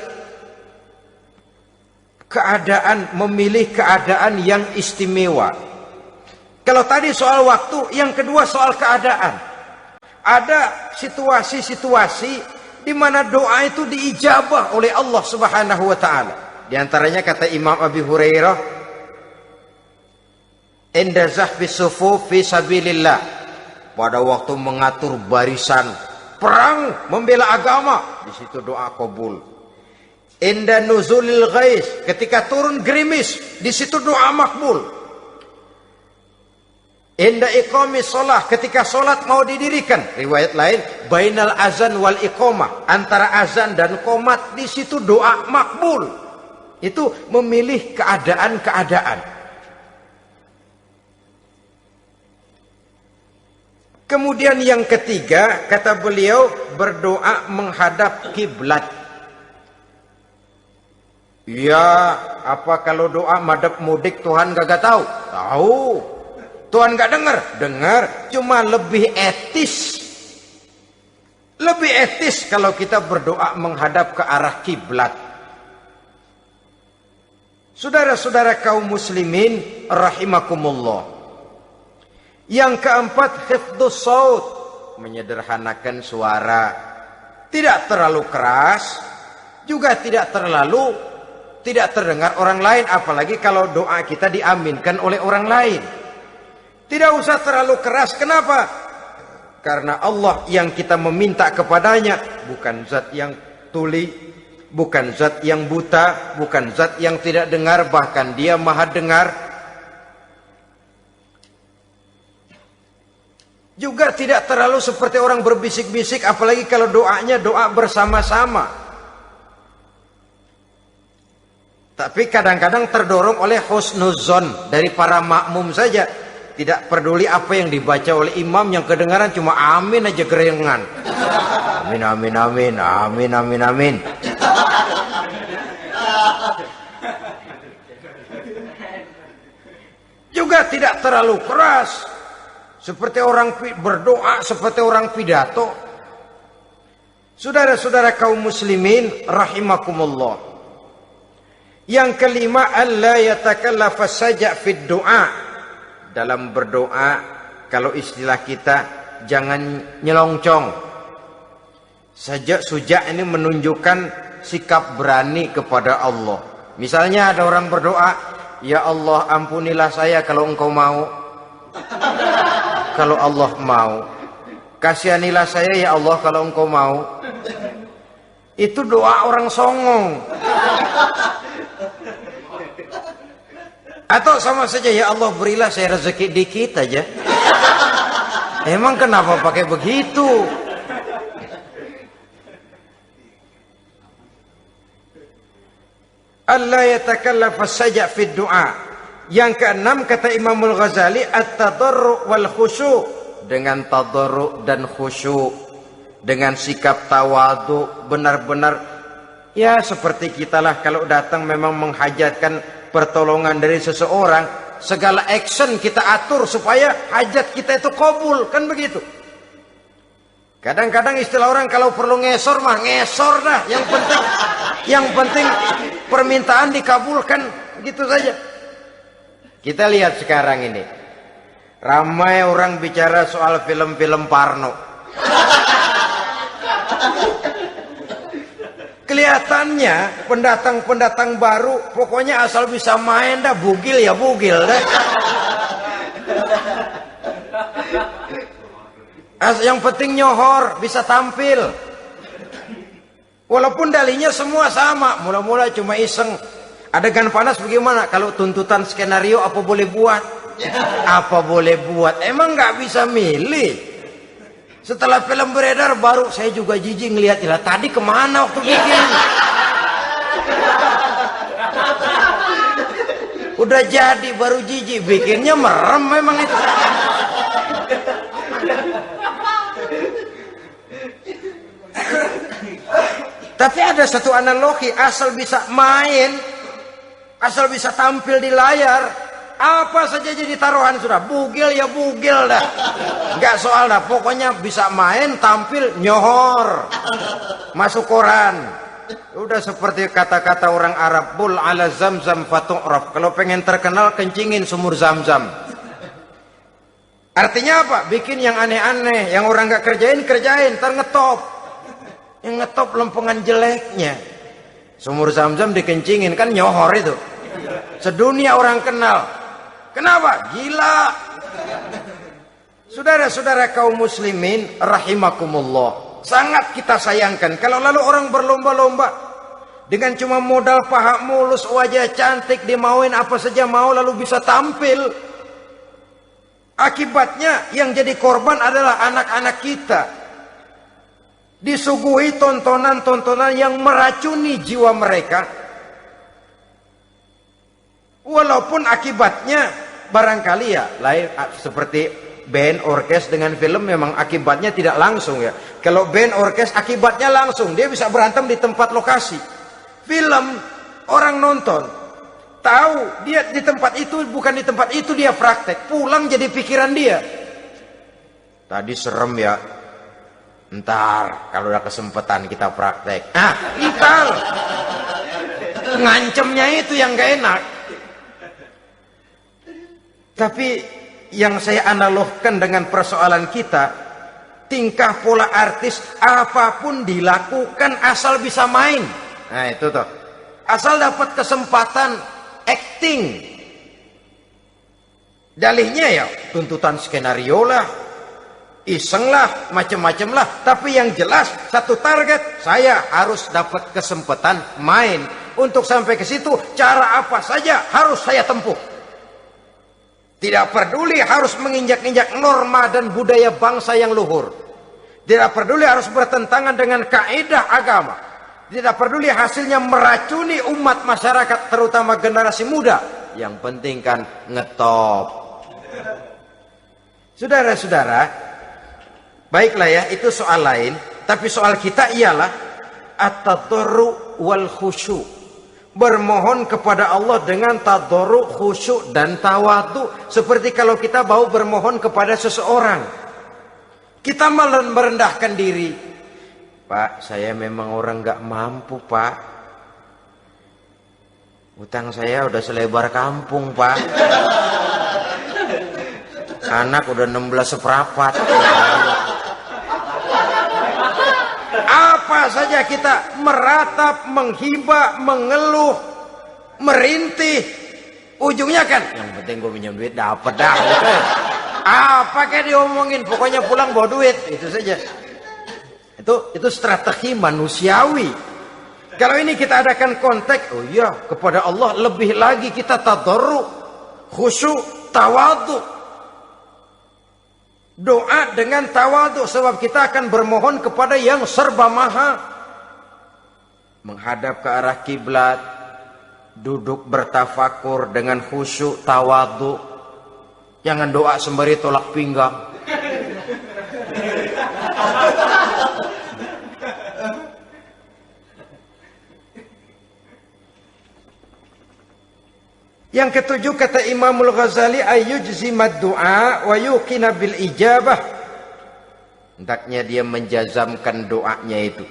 A: memilih keadaan yang istimewa. Kalau tadi soal waktu, yang kedua soal keadaan. Ada situasi-situasi di mana doa itu diijabah oleh Allah Subhanahu wa taala. Di antaranya kata Imam Abi Hurairah, inda zahbis sufuf fi sabilillah, pada waktu mengatur barisan perang membela agama, di situ doa kabul. Inda nuzulil ghais, ketika turun gerimis, di situ doa makbul. Inda iqamis shalah, ketika salat mau didirikan, riwayat lain bainal azan wal iqamah, antara azan dan qomat, di situ doa makbul. Itu memilih keadaan-keadaan. Kemudian yang ketiga, kata beliau, berdoa menghadap kiblat. Ya, apa kalau doa madhab mudik Tuhan gak tahu? Tahu. Tuhan gak dengar? Dengar. Cuma lebih etis. Lebih etis kalau kita berdoa menghadap ke arah kiblat. Saudara-saudara kaum muslimin rahimakumullah. Yang keempat, hifdzus saut, menyederhanakan suara. Tidak terlalu keras, juga tidak terdengar orang lain, apalagi kalau doa kita diaminkan oleh orang lain. Tidak usah terlalu keras. Kenapa? Karena Allah yang kita meminta kepadanya bukan zat yang tuli, bukan zat yang buta, bukan zat yang tidak dengar, bahkan dia maha dengar. Juga tidak terlalu seperti orang berbisik-bisik, apalagi kalau doanya doa bersama-sama. Tapi kadang-kadang terdorong oleh husnuzon dari para makmum saja. Tidak peduli apa yang dibaca oleh imam, yang kedengaran cuma amin aja gerengan. Amin, amin, amin, amin, amin, amin. Juga tidak terlalu keras, seperti orang berdoa, seperti orang pidato. Saudara-saudara kaum muslimin rahimakumullah. Yang kelima, alla yatakallafa saja fid doa. Dalam berdoa, kalau istilah kita, jangan nyelongcong. Suja ini menunjukkan sikap berani kepada Allah. Misalnya ada orang berdoa, ya Allah ampunilah saya kalau engkau mau. Kalau Allah mau. Kasihanilah saya ya Allah kalau engkau mau. Itu doa orang songong. Atau sama saja, ya Allah berilah saya rezeki dikit aja. Emang kenapa pakai begitu? Allah yatakallafa saja fid du'a. Yang keenam kata Imamul Ghazali, at-tadarru' wal khusyu'. Dengan tadarru' dan khusyu', dengan sikap tawadu, benar-benar ya seperti kita lah kalau datang memang menghajatkan pertolongan dari seseorang, segala action kita atur supaya hajat kita itu kabul, kan begitu. Kadang-kadang istilah orang kalau perlu ngesor mah ngesor dah, yang penting permintaan dikabulkan, gitu saja. Kita lihat sekarang ini, ramai orang bicara soal film-film Parno. Kelihatannya pendatang-pendatang baru, pokoknya asal bisa main dah, bugil ya bugil dah. Yang penting nyohor, bisa tampil. Walaupun dalihnya semua sama, mula-mula cuma iseng. Adegan panas bagaimana? Kalau tuntutan skenario apa boleh buat? Apa boleh buat? Emang nggak bisa milih. Setelah film beredar baru saya juga jijik ngelihat, ilah tadi kemana waktu bikin? Udah jadi baru jijik, bikinnya merem memang itu. Tapi ada satu analogi, asal bisa main, asal bisa tampil di layar, apa saja jadi taruhan sudah, bugil ya bugil dah, nggak soal dah, pokoknya bisa main, tampil, nyohor, masuk koran. Udah seperti kata-kata orang Arab, bul ala zamzam fatu'raf, kalau pengen terkenal kencingin sumur Zamzam. Artinya apa? Bikin yang aneh-aneh, yang orang nggak kerjain, ntar ngetop. Yang ngetop lempengan jeleknya. Sumur Zamzam dikencingin, kan nyohor itu. Sedunia orang kenal. Kenapa? Gila. Saudara-saudara kaum muslimin rahimakumullah, sangat kita sayangkan kalau lalu orang berlomba-lomba dengan cuma modal paha mulus, wajah cantik, dimauin apa saja mau, lalu bisa tampil. Akibatnya yang jadi korban adalah anak-anak kita, disuguhi tontonan-tontonan yang meracuni jiwa mereka. Walaupun akibatnya barangkali ya lain, seperti band orkes dengan film memang akibatnya tidak langsung ya. Kalau band orkes akibatnya langsung, dia bisa berantem di tempat lokasi. Film orang nonton tahu dia di tempat itu, bukan di tempat itu dia praktek, pulang jadi pikiran dia, tadi serem ya, ntar kalau udah kesempatan kita praktek. Ntar ngancemnya itu yang gak enak. Tapi yang saya analogkan dengan persoalan kita, tingkah pola artis apapun dilakukan asal bisa main. Nah itu tuh, asal dapat kesempatan acting. Dalihnya ya tuntutan skenario lah, iseng lah, macam-macam lah. Tapi yang jelas satu target, saya harus dapat kesempatan main. Untuk sampai ke situ, cara apa saja harus saya tempuh. Tidak peduli harus menginjak-injak norma dan budaya bangsa yang luhur. Tidak peduli harus bertentangan dengan kaidah agama. Tidak peduli hasilnya meracuni umat masyarakat, terutama generasi muda. Yang penting kan ngetop. Saudara-saudara, baiklah ya, itu soal lain. Tapi soal kita ialah at-tadarru wal khusyu. Bermohon kepada Allah dengan tadarru, khusyuk dan tawadhu. Seperti kalau kita mau bermohon kepada seseorang, kita merendahkan diri. Pak, saya memang orang gak mampu, Pak. Utang saya udah selebar kampung, Pak. Anak udah 16 seperempat. Apa saja kita meratap, menghibah, mengeluh, merintih. Ujungnya kan, yang penting gue pinjam duit dapat dah. Gitu. Apa kayak diomongin, pokoknya pulang bawa duit, itu saja. Itu strategi manusiawi. Kalau ini kita adakan konteks, oh iya, kepada Allah lebih lagi kita tadarru, khusyuk, tawadhu. Doa dengan tawadhu, sebab kita akan bermohon kepada yang serba maha. Menghadap ke arah kiblat, duduk bertafakur dengan khusyuk, tawadhu. Jangan doa sembari tolak pinggang. Yang ketujuh, kata Imamul Ghazali, ayyujzimad du'a wa yuqina bil ijabah. Hendaknya dia menjazamkan doanya itu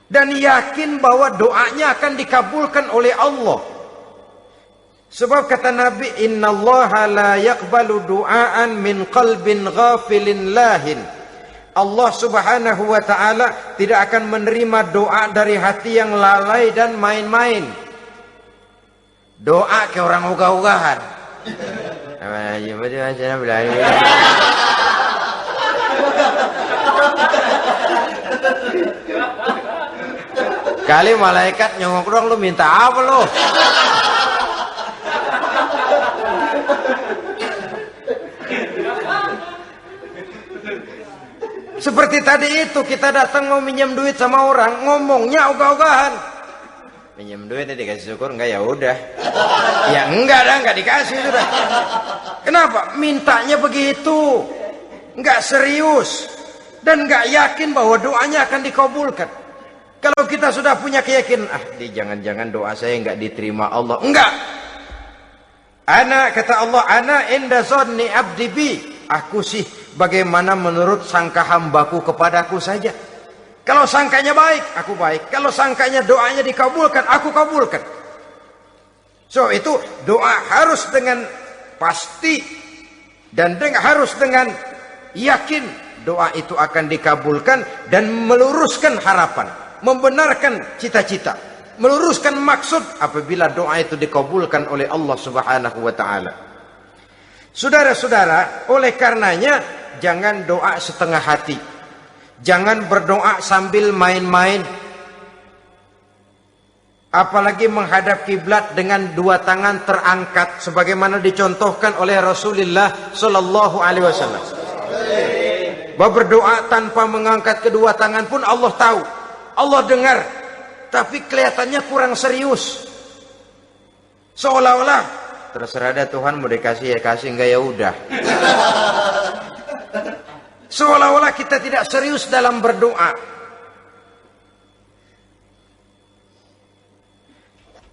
A: dan yakin bahwa doanya akan dikabulkan oleh Allah. Sebab kata Nabi, innallaha la yaqbalu du'aan min qalbin ghafilin lahin. Allah subhanahu wa ta'ala tidak akan menerima doa dari hati yang lalai dan main-main. Doa ke orang ugah-ugahan. Kali malaikat nyongok dong, lu minta apa lu? Seperti tadi itu, kita datang mau minjem duit sama orang, ngomongnya ogah-ogahan. Minjem duitnya dikasih syukur, enggak ya udah. Ya enggak dah, enggak dikasih sudah. Kenapa? Mintanya begitu. Enggak serius dan enggak yakin bahwa doanya akan dikabulkan. Kalau kita sudah punya keyakinan, jangan-jangan doa saya enggak diterima Allah. Enggak. Kata Allah, ana inda zanni abdi bi. Aku sih bagaimana menurut sangka hambaku kepadaku saja. Kalau sangkanya baik, aku baik. Kalau sangkanya doanya dikabulkan, aku kabulkan. So itu doa harus dengan pasti dan harus dengan yakin doa itu akan dikabulkan dan meluruskan harapan, membenarkan cita-cita, meluruskan maksud apabila doa itu dikabulkan oleh Allah Subhanahu wa taala. Saudara-saudara, oleh karenanya jangan doa setengah hati. Jangan berdoa sambil main-main. Apalagi menghadap kiblat dengan dua tangan terangkat sebagaimana dicontohkan oleh Rasulullah sallallahu alaihi wasallam. Bahwa berdoa tanpa mengangkat kedua tangan pun Allah tahu. Allah dengar. Tapi kelihatannya kurang serius. Seolah-olah terserah ada Tuhan, mau dikasih ya kasih, enggak ya udah. Seolah-olah kita tidak serius dalam berdoa.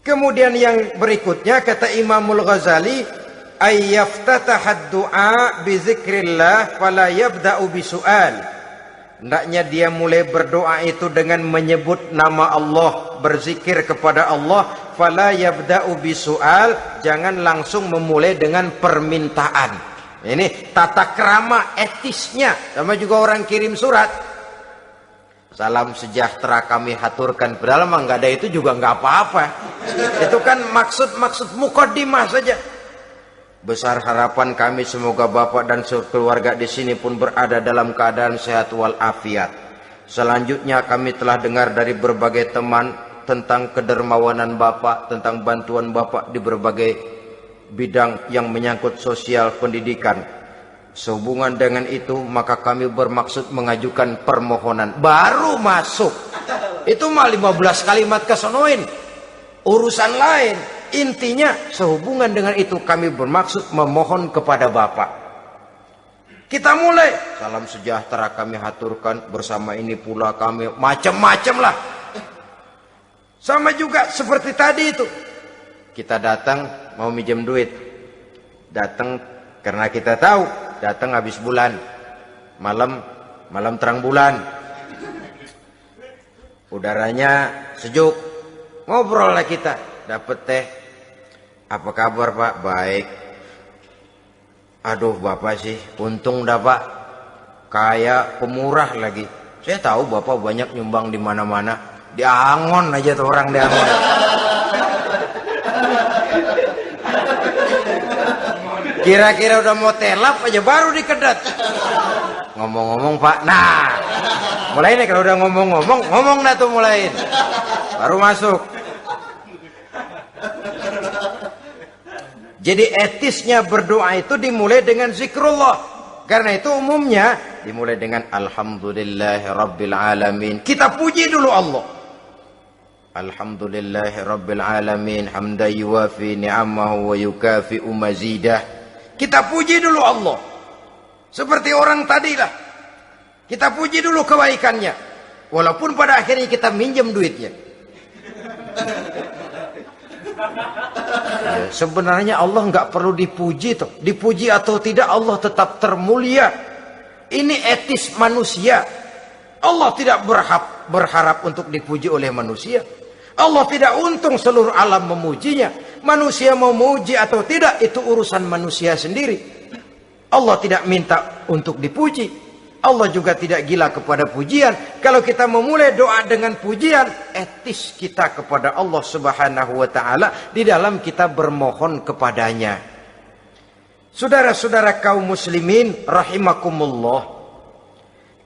A: Kemudian yang berikutnya kata Imamul Ghazali, ayyaftatahad du'a bi zikrillah fala yabda'u bi su'al. Hendaknya dia mulai berdoa itu dengan menyebut nama Allah, berzikir kepada Allah, fala yabda'u bi su'al, jangan langsung memulai dengan permintaan. Ini tata krama etisnya. Sama juga orang kirim surat, salam sejahtera kami haturkan, padahal mah nggak ada itu juga nggak apa-apa. Itu kan maksud mukaddimah saja. Besar harapan kami semoga Bapak dan keluarga di sini pun berada dalam keadaan sehat walafiat. Selanjutnya kami telah dengar dari berbagai teman tentang kedermawanan Bapak, tentang bantuan Bapak di berbagai bidang yang menyangkut sosial pendidikan. Sehubungan dengan itu maka kami bermaksud mengajukan permohonan. Baru masuk itu mah 15 kalimat kesonoin, urusan lain. Intinya sehubungan dengan itu kami bermaksud memohon kepada Bapak. Kita mulai. Salam sejahtera kami haturkan, bersama ini pula kami macam-macam lah. Sama juga seperti tadi itu. Kita datang mau minjem duit. Datang karena kita tahu datang habis bulan. Malam terang bulan. Udaranya sejuk. Ngobrol lah kita. Dapat teh. Apa kabar Pak? Baik. Aduh Bapak sih, untung dah Pak. Kayak pemurah lagi. Saya tahu Bapak banyak nyumbang di mana-mana. Di Angon aja tuh orang di Angon. Kira-kira udah mau telap aja baru dikedat. Ngomong-ngomong Pak. Nah, mulai nih kalau udah ngomong dah tuh mulain. Baru masuk. Jadi etisnya berdoa itu dimulai dengan zikrullah. Karena itu umumnya dimulai dengan alhamdulillahirabbil alamin. Kita puji dulu Allah. Alhamdulillahirabbil alamin hamdan yuwafi ni'amahu wa yukafi'u mazidah. Kita puji dulu Allah. Seperti orang tadilah. Kita puji dulu kebaikannya. Walaupun pada akhirnya kita minjem duitnya. Sebenarnya Allah nggak perlu dipuji toh. Dipuji atau tidak Allah tetap termulia. Ini etis manusia. Allah tidak berharap untuk dipuji oleh manusia. Allah tidak untung seluruh alam memujinya. Manusia mau muji atau tidak itu urusan manusia sendiri. Allah tidak minta untuk dipuji. Allah juga tidak gila kepada pujian. Kalau kita memulai doa dengan pujian, etis kita kepada Allah Subhanahu wa taala di dalam kita bermohon kepadanya. Saudara-saudara kaum muslimin rahimakumullah.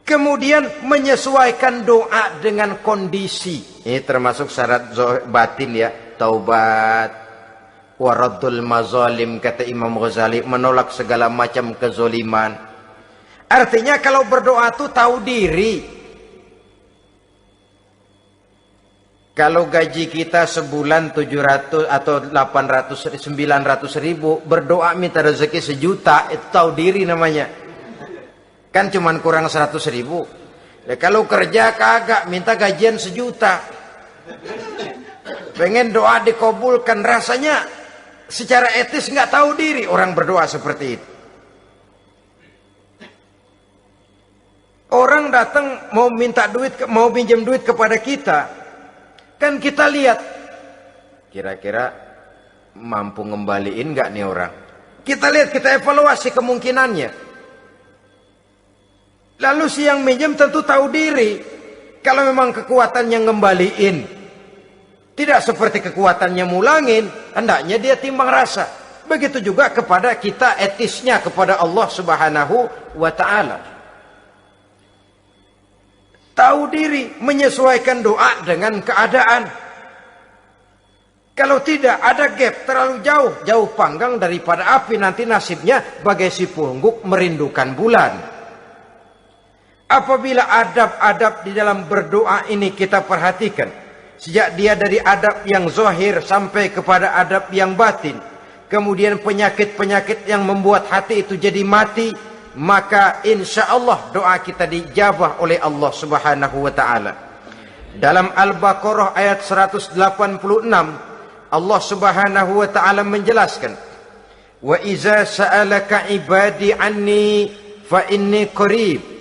A: Kemudian menyesuaikan doa dengan kondisi. Ini termasuk syarat batin ya, taubat, waraddul mazalim kata Imam Ghazali, menolak segala macam kezoliman. Artinya kalau berdoa tuh tahu diri. Kalau gaji kita sebulan 700 atau 800 900 ribu, berdoa minta rezeki 1 juta, itu tahu diri namanya. Kan cuman kurang 100 ribu. Ya, kalau kerja kagak minta gajian 1 juta. Pengen doa dikabulkan, rasanya secara etis nggak tahu diri orang berdoa seperti itu. Orang datang mau minta duit, mau pinjam duit kepada kita, kan kita lihat kira-kira mampu ngembaliin nggak nih orang. Kita lihat, kita evaluasi kemungkinannya. Lalu si yang minjem tentu tahu diri. Kalau memang kekuatannya ngembaliin tidak seperti kekuatannya mulangin, hendaknya dia timbang rasa. Begitu juga kepada kita etisnya kepada Allah Subhanahu wa ta'ala. Tahu diri, menyesuaikan doa dengan keadaan. Kalau tidak ada gap terlalu jauh panggang daripada api, nanti nasibnya bagai si pungguk merindukan bulan. Apabila adab-adab di dalam berdoa ini kita perhatikan, sejak dia dari adab yang zahir sampai kepada adab yang batin, kemudian penyakit-penyakit yang membuat hati itu jadi mati, maka insya Allah doa kita dijabah oleh Allah Subhanahu wa ta'ala. Dalam Al-Baqarah ayat 186 Allah Subhanahu wa ta'ala menjelaskan, wa iza sa'alaka ibadi anni fa inni qarib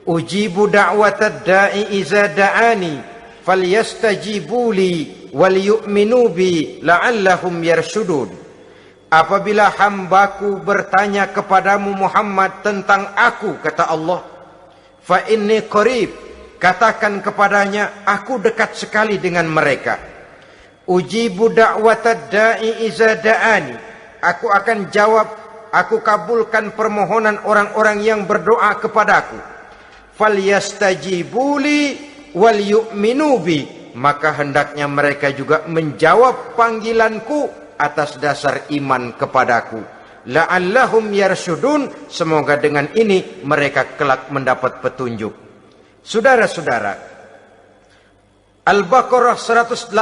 A: ujibu da'watad da'i iza da'ani falyastajibu li wal yu'minu bi la'allahum yarshudun. Apabila hambaku bertanya kepadamu Muhammad tentang aku, kata Allah, fa inni qarib, katakan kepadanya aku dekat sekali dengan mereka. Ujibu da'watad da'i iza da'ani, aku akan jawab aku kabulkan permohonan orang-orang yang berdoa kepadaku. Falyastajibuli wal yu'minu bi, maka hendaknya mereka juga menjawab panggilanku atas dasar iman kepadaku. La'allahum yarsyudun, semoga dengan ini mereka kelak mendapat petunjuk. Saudara-saudara, Al-Baqarah 186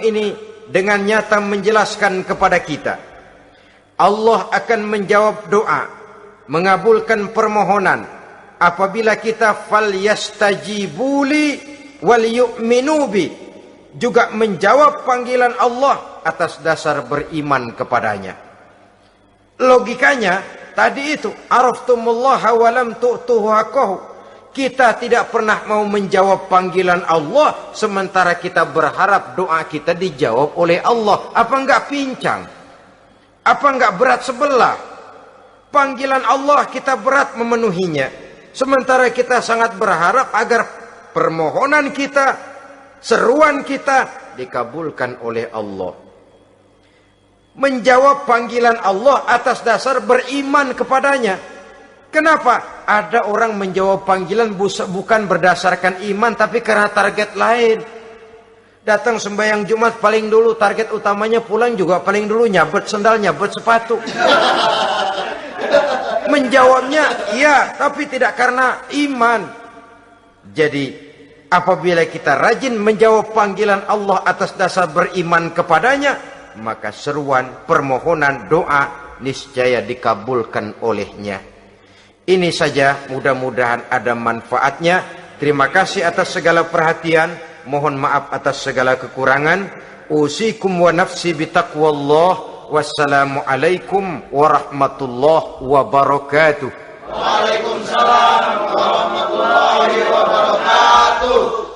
A: ini dengan nyata menjelaskan kepada kita, Allah akan menjawab doa, mengabulkan permohonan apabila kita falyastajibuli wal yu'minu bi, juga menjawab panggilan Allah atas dasar beriman kepadanya. Logikanya tadi itu, araftumullaha wa lam tu'tuhu haqqahu. Kita tidak pernah mau menjawab panggilan Allah sementara kita berharap doa kita dijawab oleh Allah. Apa enggak pincang? Apa enggak berat sebelah? Panggilan Allah kita berat memenuhinya, sementara kita sangat berharap agar permohonan kita, seruan kita dikabulkan oleh Allah. Menjawab panggilan Allah atas dasar beriman kepadanya. Kenapa? Ada orang menjawab panggilan bukan berdasarkan iman, tapi karena target lain. Datang sembahyang Jumat paling dulu, target utamanya pulang juga paling dulu nyabet sendal, nyabet sepatu. Menjawabnya iya, tapi tidak karena iman. Jadi apabila kita rajin menjawab panggilan Allah atas dasar beriman kepadanya, maka seruan, permohonan, doa niscaya dikabulkan olehnya. Ini saja, mudah-mudahan ada manfaatnya. Terima kasih atas segala perhatian. Mohon maaf atas segala kekurangan. Usikum wa nafsi bitaqwallah. Wassalamualaikum warahmatullahi wabarakatuh.
B: Waalaikumsalam warahmatullahi wabarakatuh.